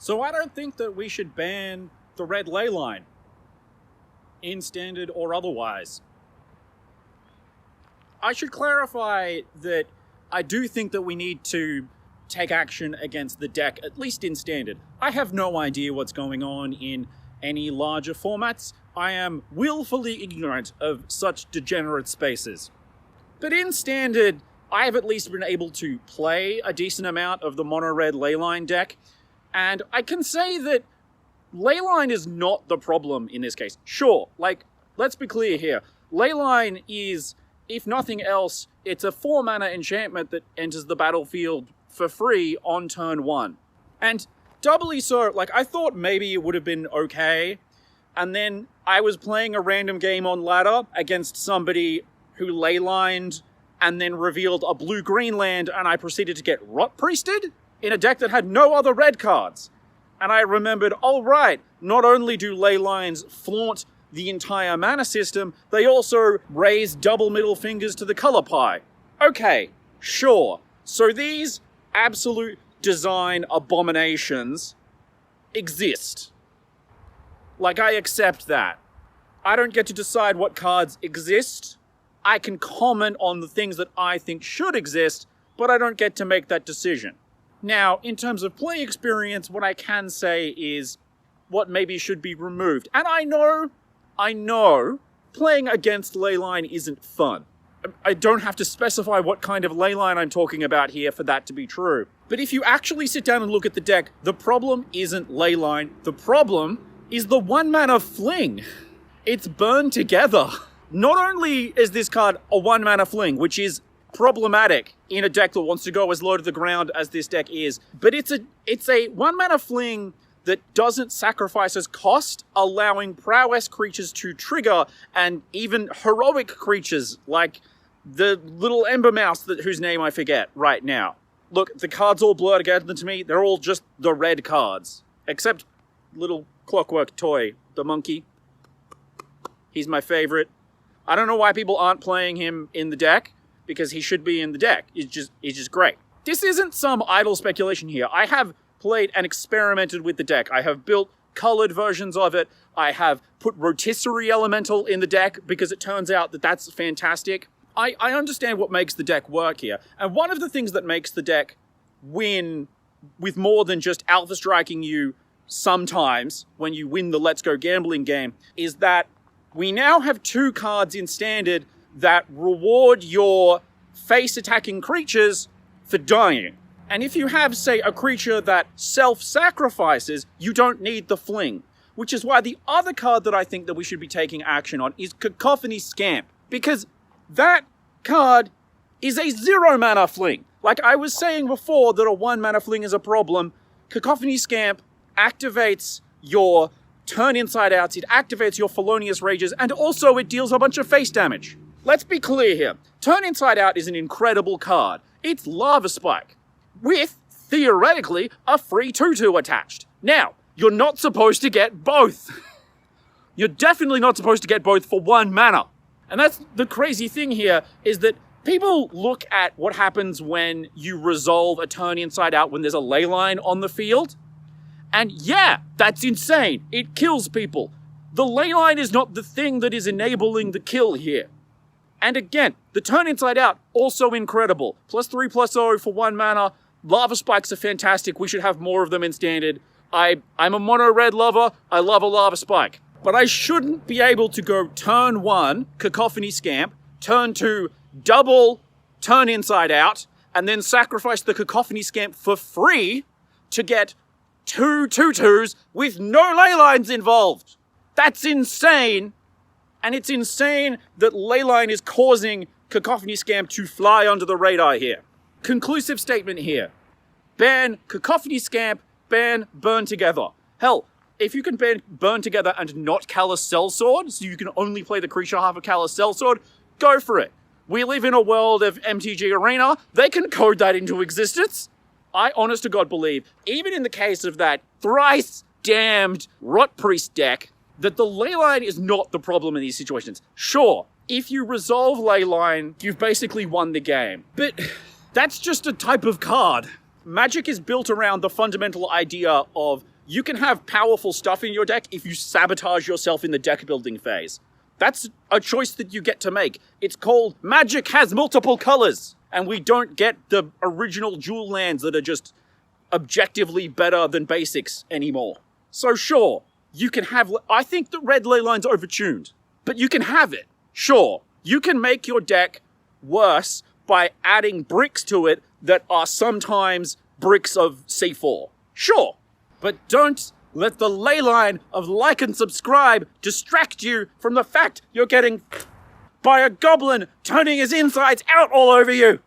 So I don't think that we should ban the red leyline, in standard or otherwise. I should clarify that I do think that we need to take action against the deck, at least in standard. I have no idea what's going on in any larger formats. I am willfully ignorant of such degenerate spaces. But in standard, I have at least been able to play a decent amount of the mono-red leyline deck, and I can say that Leyline is not the problem in this case. Sure, like, let's be clear here. Leyline is, if nothing else, it's a 4-mana enchantment that enters the battlefield for free on turn 1. And doubly so, like, I thought maybe it would have been okay, and then I was playing a random game on ladder against somebody who leylined and then revealed a blue-green land, and I proceeded to get Rot Priested in a deck that had no other red cards. And I remembered, oh right, not only do leylines flaunt the entire mana system, they also raise double middle fingers to the color pie. Okay, sure. So these absolute design abominations exist. Like, I accept that. I don't get to decide what cards exist. I can comment on the things that I think should exist, but I don't get to make that decision. Now, in terms of play experience, what I can say is what maybe should be removed. And I know, playing against Leyline isn't fun. I don't have to specify what kind of Leyline I'm talking about here for that to be true. But if you actually sit down and look at the deck, the problem isn't Leyline. The problem is the 1-mana fling. It's burned together. Not only is this card a 1-mana fling, which is problematic in a deck that wants to go as low to the ground as this deck is, but it's a 1-mana fling that doesn't sacrifice as cost, allowing prowess creatures to trigger, and even heroic creatures like the little Ember Mouse whose name I forget right now. Look, the cards all blur together to me. They're all just the red cards, except little Clockwork Toy, the monkey. He's my favorite. I don't know why people aren't playing him in the deck, because he should be in the deck. He's just great. This isn't some idle speculation here. I have played and experimented with the deck. I have built colored versions of it. I have put Rotisserie Elemental in the deck because it turns out that that's fantastic. I understand what makes the deck work here. And one of the things that makes the deck win with more than just alpha striking you sometimes when you win the Let's Go Gambling game is that we now have 2 cards in standard that reward your face-attacking creatures for dying. And if you have, say, a creature that self-sacrifices, you don't need the fling. Which is why the other card that I think that we should be taking action on is Cacophony Scamp. Because that card is a 0-mana fling. Like I was saying before that a 1-mana fling is a problem, Cacophony Scamp activates your turn inside outs, it activates your Felonious Rages, and also it deals a bunch of face damage. Let's be clear here. Turn Inside Out is an incredible card. It's Lava Spike, with, theoretically, a free 2/2 attached. Now, you're not supposed to get both. You're definitely not supposed to get both for 1 mana. And that's the crazy thing here, is that people look at what happens when you resolve a Turn Inside Out when there's a leyline on the field. And yeah, that's insane. It kills people. The leyline is not the thing that is enabling the kill here. And again, the Turn Inside Out, also incredible. +3/+0 for 1 mana. Lava Spikes are fantastic. We should have more of them in standard. I'm a mono-red lover. I love a Lava Spike. But I shouldn't be able to go turn 1, Cacophony Scamp, turn 2, double Turn Inside Out, and then sacrifice the Cacophony Scamp for free to get 2 2/2s with no leylines involved. That's insane. And it's insane that Leyline is causing Cacophony Scamp to fly under the radar here. Conclusive statement here. Ban Cacophony Scamp, ban Burn Together. Hell, if you can ban Burn Together and not Callous Sell-Sword, so you can only play the creature half of Callous Sell-Sword, go for it. We live in a world of MTG Arena. They can code that into existence. I honest to God believe, even in the case of that thrice damned Rot Priest deck, that the Leyline is not the problem in these situations. Sure, if you resolve Leyline, you've basically won the game. But that's just a type of card. Magic is built around the fundamental idea of You can have powerful stuff in your deck if you sabotage yourself in the deck building phase. That's a choice that you get to make. It's called Magic has multiple colors, and we don't get the original dual lands that are just objectively better than basics anymore. So sure, you can have... I think the red Leyline's overtuned, but you can have it. Sure, you can make your deck worse by adding bricks to it that are sometimes bricks of C4. Sure, but don't let the Leyline of like and subscribe distract you from the fact you're getting by a goblin turning his insides out all over you.